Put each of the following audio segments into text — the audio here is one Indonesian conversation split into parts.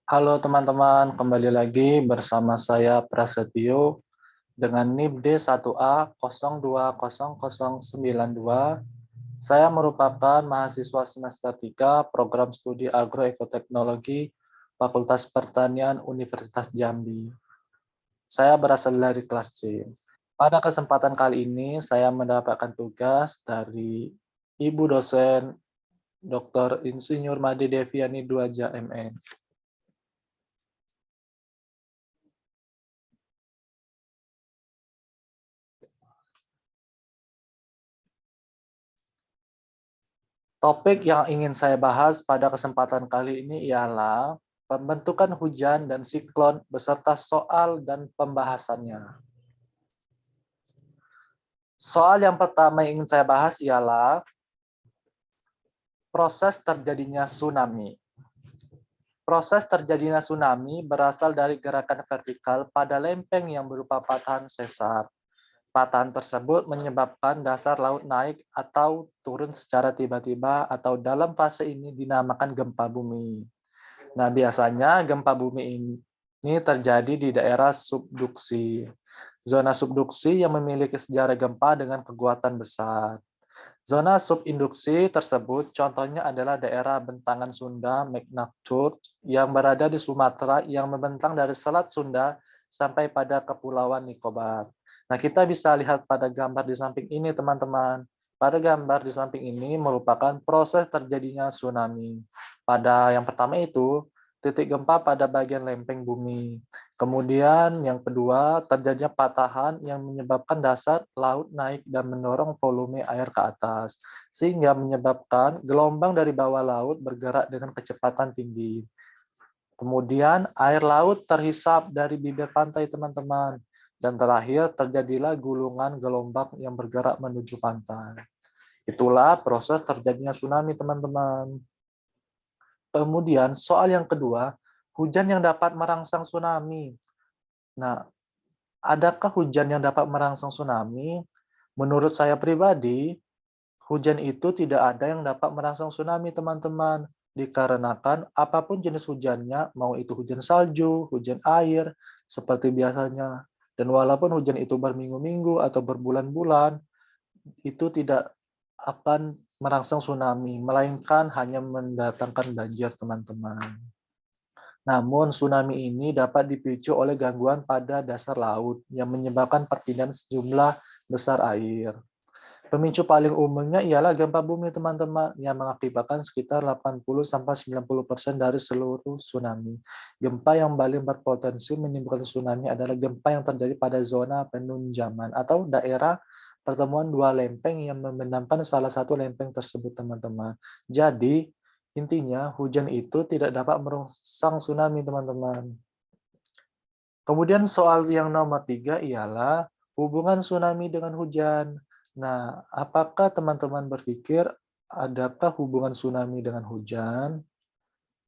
Halo teman-teman, kembali lagi bersama saya Prasetyo dengan NIP D1A020092. Saya merupakan mahasiswa semester 3 Program Studi Agroekoteknologi Fakultas Pertanian Universitas Jambi. Saya berasal dari kelas C. Pada kesempatan kali ini saya mendapatkan tugas dari Ibu dosen Dr. Insinyur Made Deviani Duaja MN. Topik yang ingin saya bahas pada kesempatan kali ini ialah pembentukan hujan dan siklon beserta soal dan pembahasannya. Soal yang pertama yang ingin saya bahas ialah proses terjadinya tsunami. Proses terjadinya tsunami berasal dari gerakan vertikal pada lempeng yang berupa patahan sesar. Patahan tersebut menyebabkan dasar laut naik atau turun secara tiba-tiba atau dalam fase ini dinamakan gempa bumi. Nah, biasanya gempa bumi ini terjadi di daerah subduksi. Zona subduksi yang memiliki sejarah gempa dengan kekuatan besar. Zona subinduksi tersebut contohnya adalah daerah bentangan Sunda Magnitude yang berada di Sumatera yang membentang dari Selat Sunda sampai pada Kepulauan Nicobar. Nah, kita bisa lihat pada gambar di samping ini, teman-teman. Pada gambar di samping ini merupakan proses terjadinya tsunami. Pada yang pertama itu, titik gempa pada bagian lempeng bumi. Kemudian yang kedua, terjadinya patahan yang menyebabkan dasar laut naik dan mendorong volume air ke atas, sehingga menyebabkan gelombang dari bawah laut bergerak dengan kecepatan tinggi. Kemudian air laut terhisap dari bibir pantai, teman-teman. Dan terakhir, terjadilah gulungan gelombang yang bergerak menuju pantai. Itulah proses terjadinya tsunami, teman-teman. Kemudian soal yang kedua, hujan yang dapat merangsang tsunami. Nah, adakah hujan yang dapat merangsang tsunami? Menurut saya pribadi, hujan itu tidak ada yang dapat merangsang tsunami, teman-teman. Dikarenakan apapun jenis hujannya, mau itu hujan salju, hujan air, seperti biasanya. Dan walaupun hujan itu berminggu-minggu atau berbulan-bulan, itu tidak akan merangsang tsunami, melainkan hanya mendatangkan banjir, teman-teman. Namun, tsunami ini dapat dipicu oleh gangguan pada dasar laut yang menyebabkan perpindahan sejumlah besar air. Pemicu paling umumnya ialah gempa bumi, teman-teman, yang mengakibatkan sekitar 80-90% dari seluruh tsunami. Gempa yang paling berpotensi menimbulkan tsunami adalah gempa yang terjadi pada zona penunjaman atau daerah pertemuan dua lempeng yang membenamkan salah satu lempeng tersebut, teman-teman. Jadi, intinya hujan itu tidak dapat merangsang tsunami, teman-teman. Kemudian soal yang nomor 3 ialah hubungan tsunami dengan hujan. Nah, apakah teman-teman berpikir adakah hubungan tsunami dengan hujan?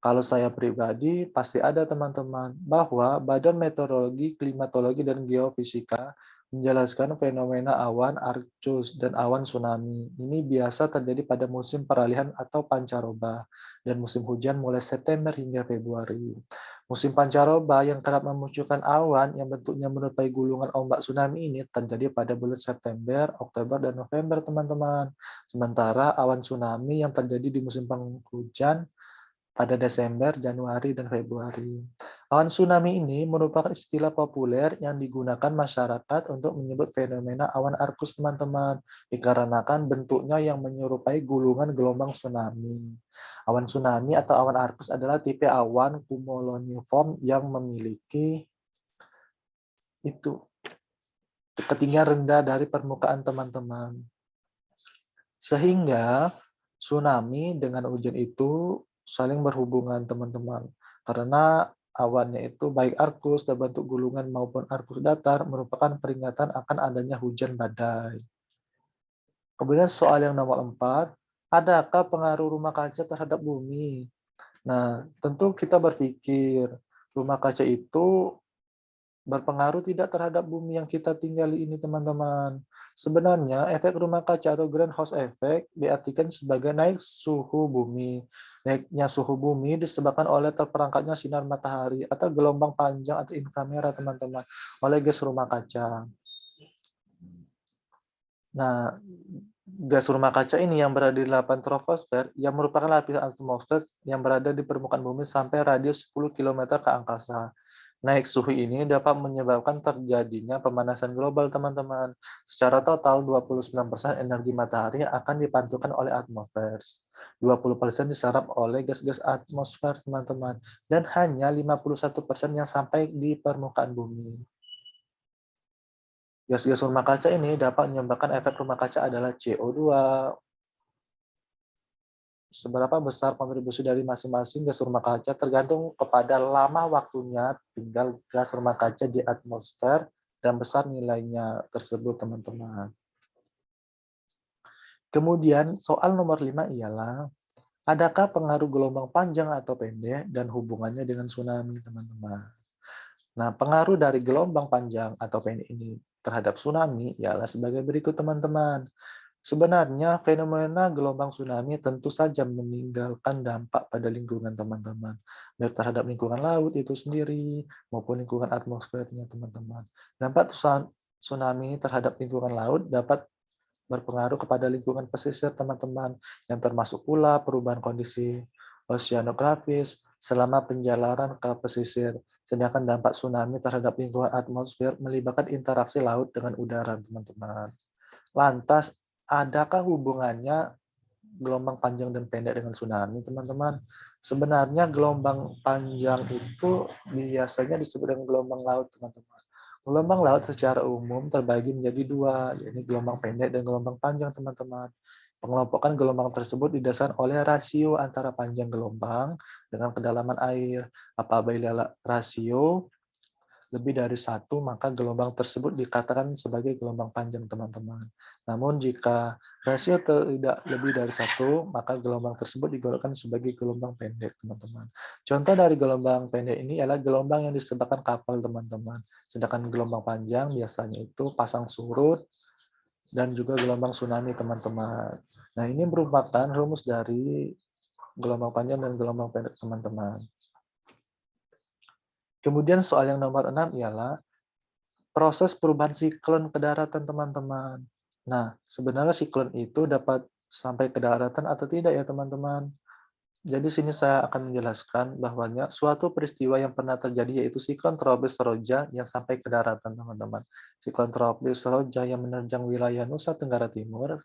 Kalau saya pribadi, pasti ada, teman-teman, bahwa Badan Meteorologi, Klimatologi, dan Geofisika menjelaskan fenomena awan arcus dan awan tsunami. Ini biasa terjadi pada musim peralihan atau pancaroba, dan musim hujan mulai September hingga Februari. Musim pancaroba yang kerap memunculkan awan yang bentuknya menyerupai gulungan ombak tsunami ini terjadi pada bulan September, Oktober, dan November, teman-teman. Sementara awan tsunami yang terjadi di musim penghujan pada Desember, Januari, dan Februari. Awan tsunami ini merupakan istilah populer yang digunakan masyarakat untuk menyebut fenomena awan arkus, teman-teman, dikarenakan bentuknya yang menyerupai gulungan gelombang tsunami. Awan tsunami atau awan arkus adalah tipe awan cumuloniform yang memiliki itu ketinggian rendah dari permukaan, teman-teman. Sehingga tsunami dengan hujan itu saling berhubungan, teman-teman. Karena awannya itu baik arkus terbentuk gulungan maupun arkus datar merupakan peringatan akan adanya hujan badai. Kemudian soal yang nomor 4, adakah pengaruh rumah kaca terhadap bumi? Nah, tentu kita berpikir rumah kaca itu berpengaruh tidak terhadap bumi yang kita tinggali ini, teman-teman. Sebenarnya efek rumah kaca atau greenhouse effect diartikan sebagai naik suhu bumi. Naiknya suhu bumi disebabkan oleh terperangkatnya sinar matahari atau gelombang panjang atau inframerah, teman-teman, oleh gas rumah kaca. Nah, gas rumah kaca ini yang berada di lapisan troposfer, yang merupakan lapisan atmosfer yang berada di permukaan bumi sampai radius 10 km ke angkasa. Naik suhu ini dapat menyebabkan terjadinya pemanasan global, teman-teman. Secara total, 29% energi matahari akan dipantulkan oleh atmosfer. 20% diserap oleh gas-gas atmosfer, teman-teman. Dan hanya 51% yang sampai di permukaan bumi. Gas-gas rumah kaca ini dapat menyebabkan efek rumah kaca adalah CO2. Seberapa besar kontribusi dari masing-masing gas rumah kaca tergantung kepada lama waktunya tinggal gas rumah kaca di atmosfer dan besar nilainya tersebut, teman-teman. Kemudian soal nomor 5 ialah, adakah pengaruh gelombang panjang atau pendek dan hubungannya dengan tsunami, teman-teman? Nah, pengaruh dari gelombang panjang atau pendek ini terhadap tsunami ialah sebagai berikut, teman-teman. Sebenarnya fenomena gelombang tsunami tentu saja meninggalkan dampak pada lingkungan, teman-teman. Baik terhadap lingkungan laut itu sendiri maupun lingkungan atmosfernya, teman-teman. Dampak tsunami terhadap lingkungan laut dapat berpengaruh kepada lingkungan pesisir, teman-teman, yang termasuk pula perubahan kondisi oceanografis selama penjalaran ke pesisir. Sedangkan dampak tsunami terhadap lingkungan atmosfer melibatkan interaksi laut dengan udara, teman-teman. Lantas, adakah hubungannya gelombang panjang dan pendek dengan tsunami, teman-teman? Sebenarnya gelombang panjang itu biasanya disebut dengan gelombang laut, teman-teman. Gelombang laut secara umum terbagi menjadi dua, yaitu gelombang pendek dan gelombang panjang, teman-teman. Pengelompokan gelombang tersebut didasarkan oleh rasio antara panjang gelombang dengan kedalaman air. Apabila rasio lebih dari satu, maka gelombang tersebut dikatakan sebagai gelombang panjang, teman-teman. Namun jika rasio tidak lebih dari satu, maka gelombang tersebut digolongkan sebagai gelombang pendek, teman-teman. Contoh dari gelombang pendek ini adalah gelombang yang disebabkan kapal, teman-teman. Sedangkan gelombang panjang biasanya itu pasang surut dan juga gelombang tsunami, teman-teman. Nah, ini merupakan rumus dari gelombang panjang dan gelombang pendek, teman-teman. Kemudian soal yang nomor 6 ialah proses perubahan siklon ke daratan, teman-teman. Nah, sebenarnya siklon itu dapat sampai ke daratan atau tidak ya, teman-teman? Jadi sini saya akan menjelaskan bahwanya suatu peristiwa yang pernah terjadi yaitu siklon tropis Roja yang sampai ke daratan, teman-teman. Siklon tropis Roja yang menerjang wilayah Nusa Tenggara Timur.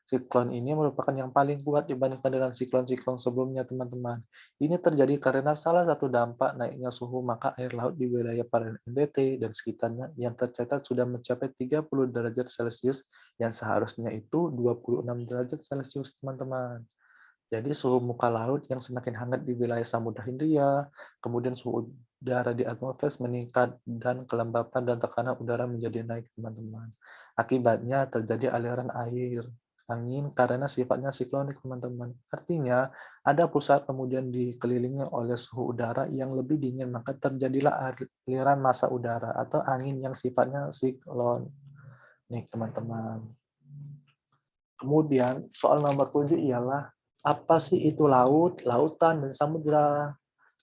Siklon ini merupakan yang paling kuat dibandingkan dengan siklon-siklon sebelumnya, teman-teman. Ini terjadi karena salah satu dampak naiknya suhu maka air laut di wilayah perairan NTT dan sekitarnya yang tercatat sudah mencapai 30 derajat Celcius yang seharusnya itu 26 derajat Celcius, teman-teman. Jadi suhu muka laut yang semakin hangat di wilayah Samudra Hindia, kemudian suhu udara di atmosfer meningkat dan kelembapan dan tekanan udara menjadi naik, teman-teman. Akibatnya terjadi aliran air, angin karena sifatnya siklonik, teman-teman. Artinya ada pusat kemudian dikelilingi oleh suhu udara yang lebih dingin, maka terjadilah aliran massa udara atau angin yang sifatnya siklon. Nih, teman-teman. Kemudian soal nomor 7 ialah apa sih itu laut, lautan, dan samudra?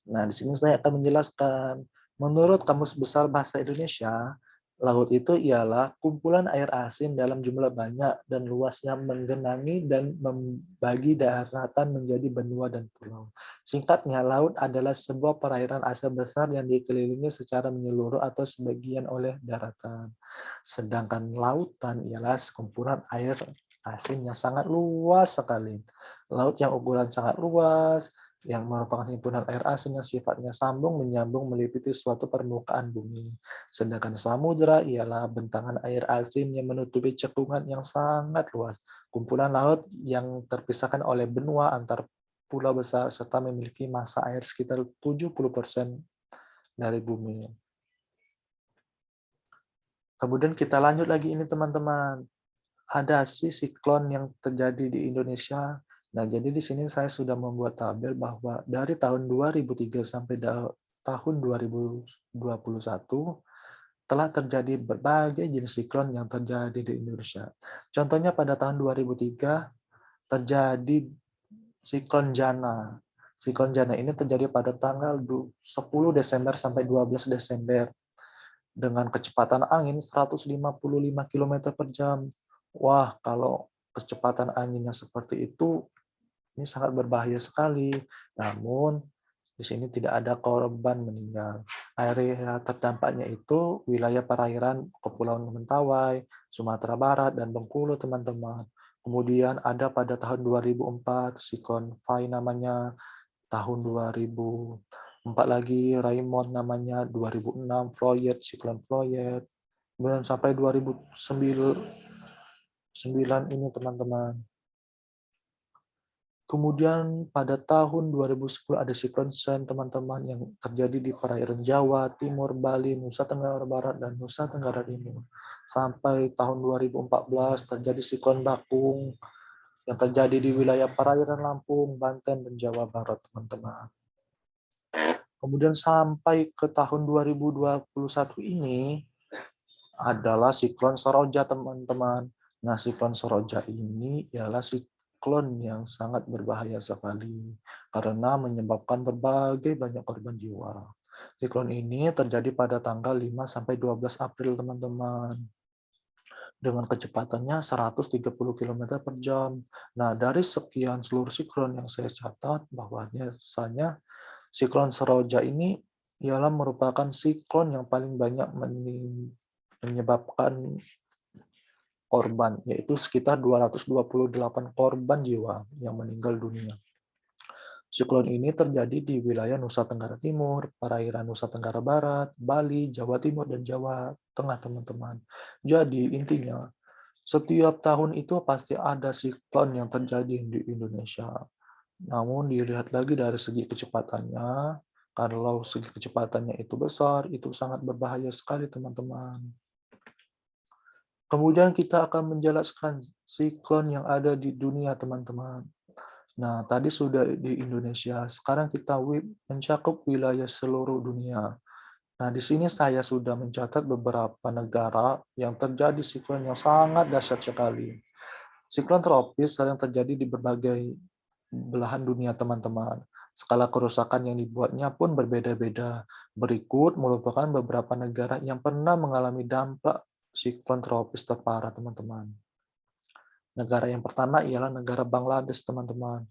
Nah, di sini saya akan menjelaskan. Menurut Kamus Besar Bahasa Indonesia, laut itu ialah kumpulan air asin dalam jumlah banyak dan luas yang menggenangi dan membagi daratan menjadi benua dan pulau. Singkatnya, laut adalah sebuah perairan asin besar yang dikelilingi secara menyeluruh atau sebagian oleh daratan. Sedangkan lautan ialah sekumpulan air asin yang sangat luas sekali. Laut yang ukuran sangat luas, yang merupakan himpunan air asin yang sifatnya sambung menyambung meliputi suatu permukaan bumi. Sedangkan samudra ialah bentangan air asin yang menutupi cekungan yang sangat luas. Kumpulan laut yang terpisahkan oleh benua antar pulau besar serta memiliki massa air sekitar 70% dari bumi. Kemudian kita lanjut lagi ini, teman-teman. Ada sih siklon yang terjadi di Indonesia. Nah, jadi di sini saya sudah membuat tabel bahwa dari tahun 2003 sampai tahun 2021 telah terjadi berbagai jenis siklon yang terjadi di Indonesia. Contohnya pada tahun 2003 terjadi siklon Jana. Siklon Jana ini terjadi pada tanggal 10 Desember sampai 12 Desember dengan kecepatan angin 155 km per jam. Wah, kalau kecepatan anginnya seperti itu, ini sangat berbahaya sekali. Namun, di sini tidak ada korban meninggal. Area terdampaknya itu wilayah perairan Kepulauan Mentawai, Sumatera Barat, dan Bengkulu, teman-teman. Kemudian ada pada tahun 2004, siklon Fai namanya, tahun 2004 lagi Raymond namanya, 2006 Floyd, siklon Floyd, kemudian sampai 2009 ini, teman-teman. Kemudian pada tahun 2010 ada siklon Sen, teman-teman, yang terjadi di perairan Jawa, Timur, Bali, Nusa Tenggara Barat, dan Nusa Tenggara Timur. Sampai tahun 2014 terjadi siklon Bakung yang terjadi di wilayah perairan Lampung, Banten, dan Jawa Barat, teman-teman. Kemudian sampai ke tahun 2021 ini adalah siklon Soroja, teman-teman. Nah, siklon Soroja ini ialah siklon yang sangat berbahaya sekali karena menyebabkan berbagai banyak korban jiwa. Siklon ini terjadi pada tanggal 5 sampai 12 April, teman-teman. Dengan kecepatannya 130 km per jam. Nah, dari sekian seluruh siklon yang saya catat, bahwa biasanya siklon Seroja ini ialah merupakan siklon yang paling banyak menyebabkan korban, yaitu sekitar 228 korban jiwa yang meninggal dunia. Siklon ini terjadi di wilayah Nusa Tenggara Timur, perairan Nusa Tenggara Barat, Bali, Jawa Timur, dan Jawa Tengah, teman-teman. Jadi intinya, setiap tahun itu pasti ada siklon yang terjadi di Indonesia. Namun dilihat lagi dari segi kecepatannya, kalau segi kecepatannya itu besar, itu sangat berbahaya sekali, teman-teman. Kemudian kita akan menjelaskan siklon yang ada di dunia, teman-teman. Nah, tadi sudah di Indonesia, sekarang kita mencakup wilayah seluruh dunia. Nah, di sini saya sudah mencatat beberapa negara yang terjadi siklon yang sangat dahsyat sekali. Siklon tropis sering terjadi di berbagai belahan dunia, teman-teman. Skala kerusakan yang dibuatnya pun berbeda-beda. Berikut merupakan beberapa negara yang pernah mengalami dampak siklon tropis terparah, teman-teman. Negara yang pertama ialah negara Bangladesh, teman-teman.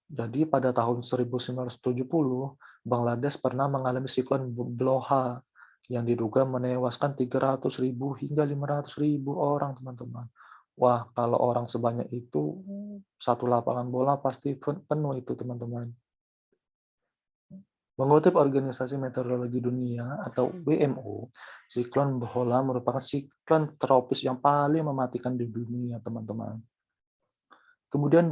Jadi pada tahun 1970, Bangladesh pernah mengalami siklon Bloha yang diduga menewaskan 300.000 hingga 500.000 orang, teman-teman. Wah, kalau orang sebanyak itu, satu lapangan bola pasti penuh itu, teman-teman. Mengutip Organisasi Meteorologi Dunia atau WMO, siklon Bloha merupakan siklon tropis yang paling mematikan di dunia, teman-teman. Kemudian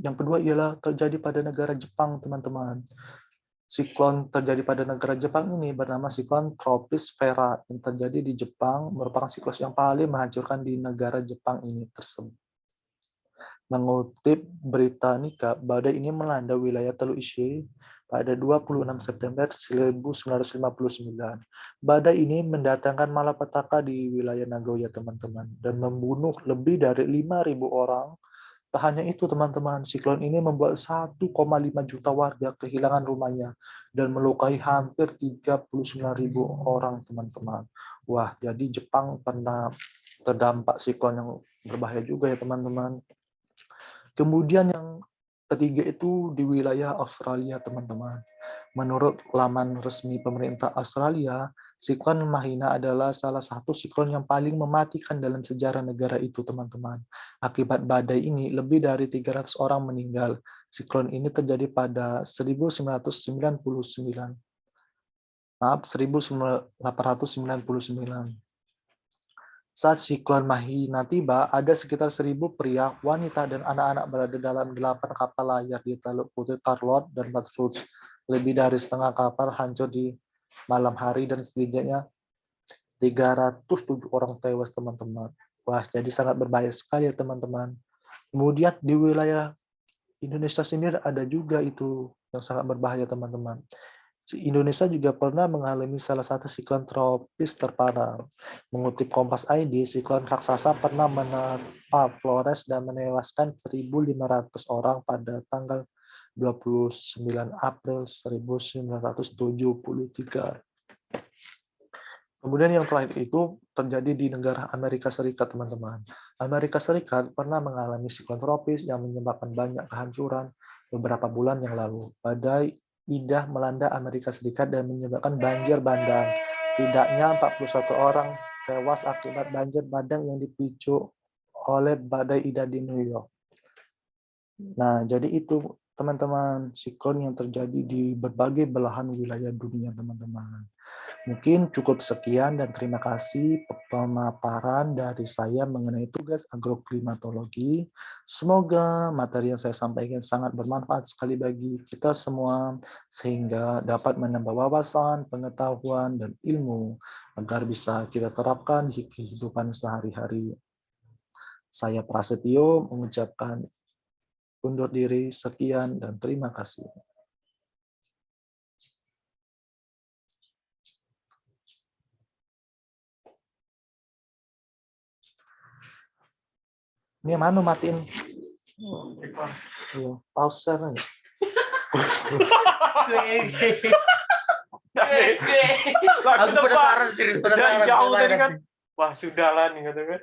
yang kedua ialah terjadi pada negara Jepang, teman-teman. Siklon terjadi pada negara Jepang ini bernama siklon tropis Vera yang terjadi di Jepang, merupakan siklon yang paling menghancurkan di negara Jepang ini tersebut. Mengutip Britannica, badai ini melanda wilayah Teluk Ishii pada 26 September 1959. Badai ini mendatangkan malapetaka di wilayah Nagoya, teman-teman, dan membunuh lebih dari 5.000 orang. Tak hanya itu, teman-teman, siklon ini membuat 1,5 juta warga kehilangan rumahnya dan melukai hampir 39.000 orang, teman-teman. Wah, jadi Jepang pernah terdampak siklon yang berbahaya juga ya, teman-teman. Kemudian yang ketiga itu di wilayah Australia, teman-teman. Menurut laman resmi pemerintah Australia, siklon Mahina adalah salah satu siklon yang paling mematikan dalam sejarah negara itu, teman-teman. Akibat badai ini, lebih dari 300 orang meninggal. Siklon ini terjadi pada 1999. Maaf, 1899. Saat siklon Mahina tiba, ada sekitar 1.000 pria, wanita, dan anak-anak berada dalam 8 kapal layar di Teluk Putih Charlotte dan Bathurst. Lebih dari setengah kapal hancur di malam hari dan setidaknya 307 orang tewas, teman-teman. Wah, jadi sangat berbahaya sekali ya, teman-teman. Kemudian di wilayah Indonesia sendiri ada juga itu yang sangat berbahaya, teman-teman. Indonesia juga pernah mengalami salah satu siklon tropis terparah. Mengutip Kompas ID, siklon raksasa pernah menerpa Flores dan menewaskan 1.500 orang pada tanggal 29 April 1973. Kemudian yang terakhir itu terjadi di negara Amerika Serikat, teman-teman. Amerika Serikat pernah mengalami siklon tropis yang menyebabkan banyak kehancuran beberapa bulan yang lalu. Badai Ida melanda Amerika Serikat dan menyebabkan banjir bandang. Tidaknya 41 orang tewas akibat banjir bandang yang dipicu oleh badai Ida di New York. Nah, jadi itu teman-teman, siklon yang terjadi di berbagai belahan wilayah dunia, teman-teman. Mungkin cukup sekian dan terima kasih pemaparan dari saya mengenai tugas agroklimatologi. Semoga materi yang saya sampaikan sangat bermanfaat sekali bagi kita semua sehingga dapat menambah wawasan, pengetahuan, dan ilmu agar bisa kita terapkan di kehidupan sehari-hari. Saya Prasetyo mengucapkan undur diri, sekian, dan terima kasih. Ini mana matiin? Iya, pause aja. Aku penasaran serius, penasaran. Jauh tadi kan. Wah, sudah lah nih kata kan.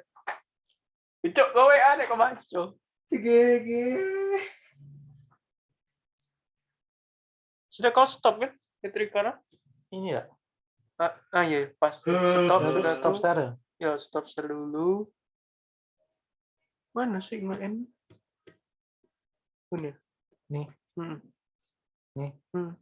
Cok, kowe aneh kok maco. Sudah kau stop kan? Ketrikana? Ini ya. Iya, pas. Stop share. Ya, stop share dulu. Mana sih nge-end? Ini. Nih. Hmm. Nih. Hmm.